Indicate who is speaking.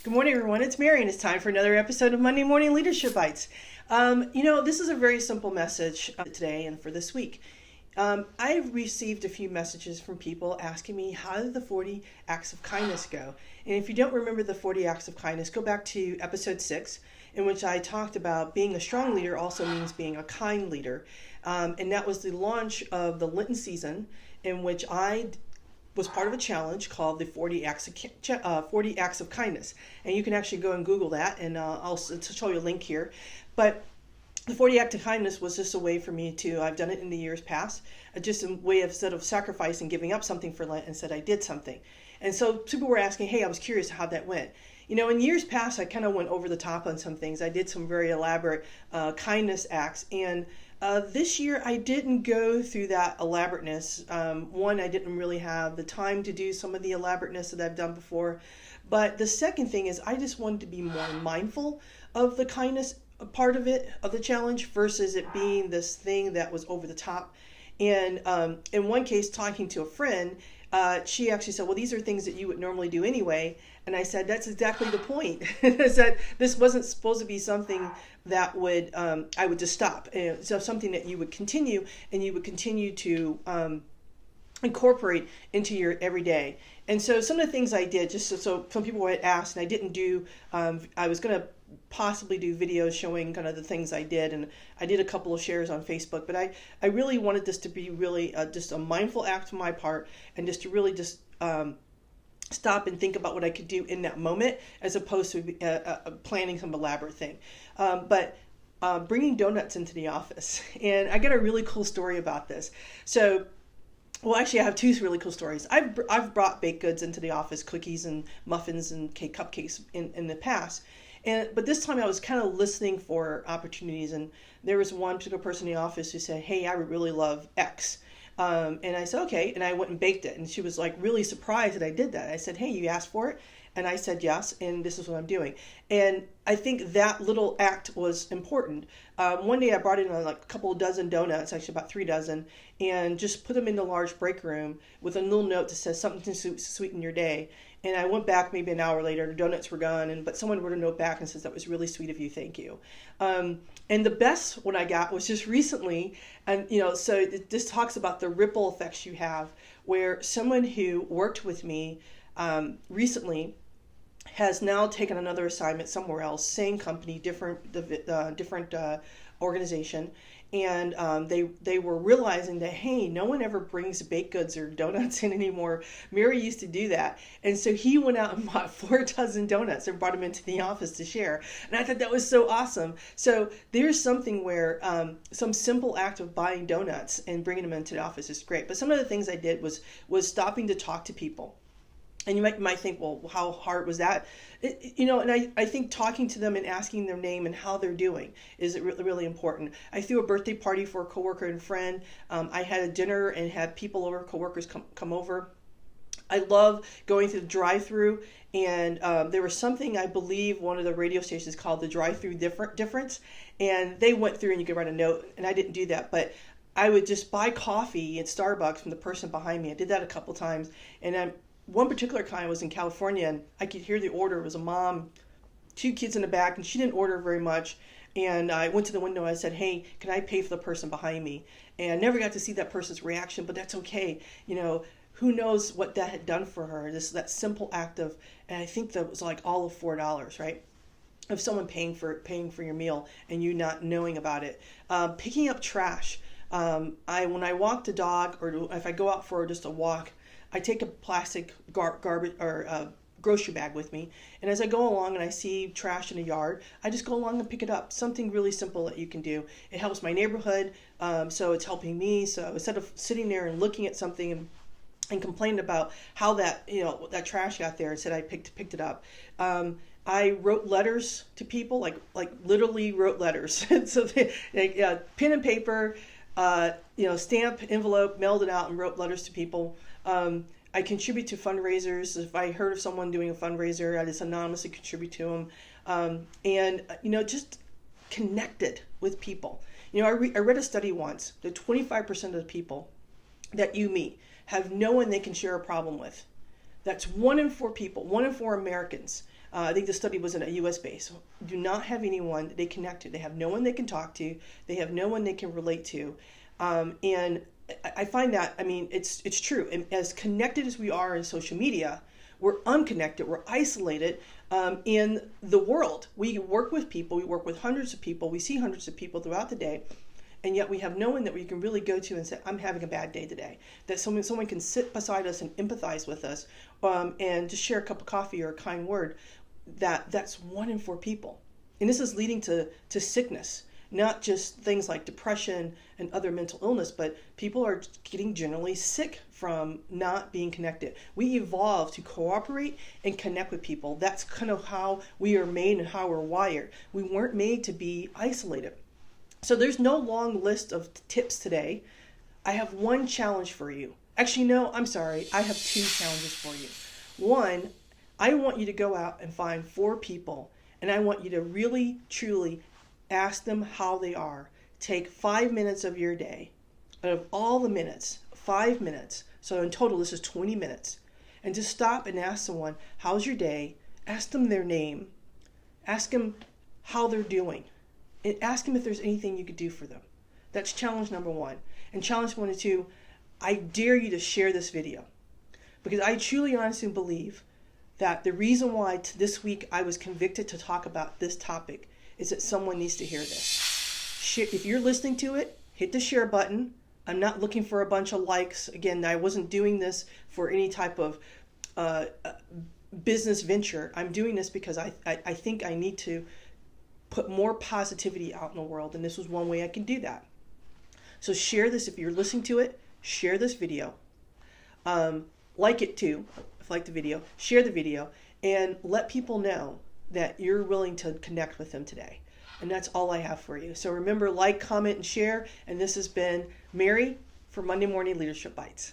Speaker 1: Good morning, everyone. It's Mary, and it's time for another episode of Monday Morning Leadership Bites. This is a very simple message today and for this week. I've received a few messages from people asking me, how did the 40 Acts of Kindness go? And if you don't remember the 40 Acts of Kindness, go back to episode 6, in which I talked about being a strong leader also means being a kind leader. And that was the launch of the Lenten season, in which I was part of a challenge called the 40 Acts of Kindness. And you can actually go and Google that, and I'll show you a link here. But the 40 Acts of Kindness was just a way for me I've done it in the years past, just a way of instead of sacrifice and giving up something for Lent, and said I did something. And so people were asking, hey, I was curious how that went. In years past, I kind of went over the top on some things. I did some very elaborate kindness acts, and this year, I didn't go through that elaborateness. One, I didn't really have the time to do some of the elaborateness that I've done before. But the second thing is I just wanted to be more mindful of the kindness part of it, of the challenge, versus it being this thing that was over the top. And in one case, talking to a friend, she actually said, well, these are things that you would normally do anyway. And I said, that's exactly the point. Is that this wasn't supposed to be something that would I would just stop. So something that you would continue, and you would continue to incorporate into your everyday. And so some of the things I did, just so some people had asked, and I didn't do, I was going to possibly do videos showing kind of the things I did, and I did a couple of shares on Facebook, but I really wanted this to be really just a mindful act on my part, and just to really just stop and think about what I could do in that moment, as opposed to planning some elaborate thing. But bringing donuts into the office, and I got a really cool story about this. So, well, actually, I have two really cool stories. I've brought baked goods into the office, cookies and muffins and cupcakes in the past. But this time I was kind of listening for opportunities, and there was one particular person in the office who said, hey, I would really love X. And I said, okay. And I went and baked it. And she was like really surprised that I did that. I said, hey, you asked for it? And I said, yes. And this is what I'm doing. And I think that little act was important. One day I brought in like a couple of dozen donuts, actually about 3 dozen, and just put them in the large break room with a little note that says something to sweeten your day. And I went back maybe an hour later, the donuts were gone, but someone wrote a note back and says, that was really sweet of you, thank you. And the best one I got was just recently, and so this talks about the ripple effects you have, where someone who worked with me recently has now taken another assignment somewhere else, same company, different organization. And they were realizing that, hey, no one ever brings baked goods or donuts in anymore. Mary used to do that. And so he went out and bought 4 dozen donuts and brought them into the office to share. And I thought that was so awesome. So there's something where some simple act of buying donuts and bringing them into the office is great. But some of the things I did was stopping to talk to people. And you might think, well, how hard was that? And I think talking to them and asking their name and how they're doing is really, really important. I threw a birthday party for a coworker and friend. I had a dinner and had people over, coworkers come over. I love going through the drive-through, and there was something, I believe, one of the radio stations called the drive-through difference, and they went through and you could write a note, and I didn't do that, but I would just buy coffee at Starbucks from the person behind me. I did that a couple times, and one particular kind was in California, and I could hear the order. It was a mom, 2 kids in the back, and she didn't order very much. And I went to the window and I said, hey, can I pay for the person behind me? And I never got to see that person's reaction, but that's okay. Who knows what that had done for her, that simple act of, and I think that was like all of $4, right? Of someone paying for your meal and you not knowing about it. Picking up trash. When I walk the dog, or if I go out for just a walk, I take a plastic garbage or grocery bag with me, and as I go along and I see trash in a yard, I just go along and pick it up. Something really simple that you can do. It helps my neighborhood, so it's helping me. So instead of sitting there and looking at something and complaining about how that trash got there, instead I picked it up. I wrote letters to people, like literally wrote letters. So pen and paper, stamp, envelope, mailed it out, and wrote letters to people. I contribute to fundraisers. If I heard of someone doing a fundraiser, I just anonymously contribute to them. Just connected with people. I read a study once that 25% of the people that you meet have no one they can share a problem with. That's 1 in 4 people, 1 in 4 Americans. I think the study was in a U.S. base, do not have anyone they connect to. They have no one they can talk to. They have no one they can relate to. And I find that, it's true. And as connected as we are in social media, we're unconnected, we're isolated in the world. We work with people, we work with hundreds of people, we see hundreds of people throughout the day, and yet we have no one that we can really go to and say, I'm having a bad day today. That someone can sit beside us and empathize with us and just share a cup of coffee or a kind word. That's 1 in 4 people. And this is leading to sickness. Not just things like depression and other mental illness, but people are getting generally sick from not being connected. We evolved to cooperate and connect with people. That's kind of how we are made and how we're wired. We weren't made to be isolated. So there's no long list of tips today. I have 1 challenge for you. Actually, no, I'm sorry. I have 2 challenges for you. 1, I want you to go out and find 4 people, and I want you to really, truly ask them how they are. Take 5 minutes of your day. Out of all the minutes, 5 minutes. So in total, this is 20 minutes. And just stop and ask someone, how's your day? Ask them their name. Ask them how they're doing. And ask them if there's anything you could do for them. That's challenge number 1. And challenge 1 and 2, I dare you to share this video. Because I truly honestly believe that the reason why this week I was convicted to talk about this topic is that someone needs to hear this. If you're listening to it, hit the share button. I'm not looking for a bunch of likes. Again, I wasn't doing this for any type of business venture. I'm doing this because I think I need to put more positivity out in the world, and this was one way I can do that. So share this. If you're listening to it, share this video. Like it too, if you like the video. Share the video, and let people know that you're willing to connect with them today. And that's all I have for you. So remember, like, comment, and share. And this has been Mary for Monday Morning Leadership Bites.